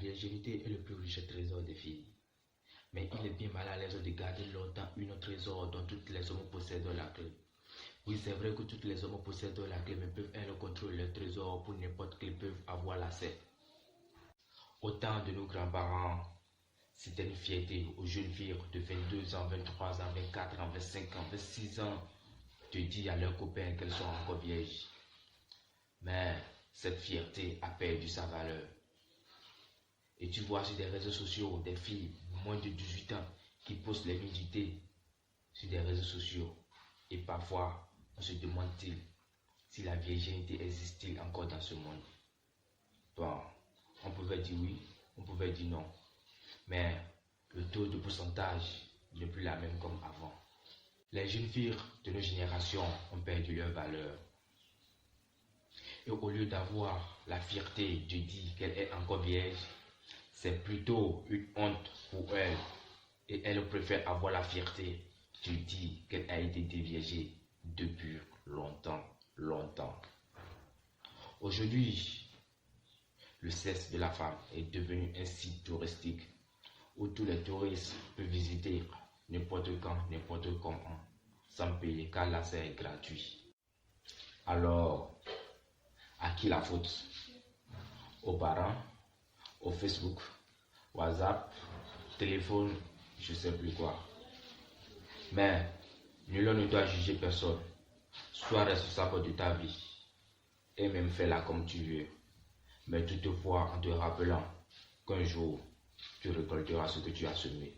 virginité est le plus riche trésor des filles. Mais il est bien mal à l'aise de garder longtemps une trésor dont toutes les hommes possèdent la clé. Oui, c'est vrai que toutes les hommes possèdent la clé, mais peuvent elles contrôler le trésor pour n'importe qui peuvent avoir l'accès. Au temps de nos grands-parents, c'était une fierté aux jeunes filles de 22 ans, 23 ans, 24 ans, 25 ans, 26 ans de dire à leurs copains qu'elles sont encore vierges. Mais cette fierté a perdu sa valeur. Et tu vois sur des réseaux sociaux des filles moins de 18 ans qui postent les nudités sur des réseaux sociaux. Et parfois, on se demande-t-il si la virginité existe-t-il encore dans ce monde. Bon, on pouvait dire oui, on pouvait dire non. Mais le taux de pourcentage n'est plus la même comme avant. Les jeunes filles de nos générations ont perdu leur valeur. Et au lieu d'avoir la fierté de dire qu'elle est encore vierge, c'est plutôt une honte pour elle. Et elle préfère avoir la fierté de dire qu'elle a été déviergée depuis longtemps. Aujourd'hui, le sexe de la femme est devenu un site touristique où tous les touristes peuvent visiter n'importe quand, n'importe comment, sans payer car l'accès est gratuit. Alors, à qui la faute? Aux parents, au Facebook, WhatsApp, téléphone, je sais plus quoi. Mais nul ne doit juger personne. Sois responsable de ta vie et même fais-la comme tu veux. Mais toutefois en te rappelant qu'un jour tu récolteras ce que tu as semé.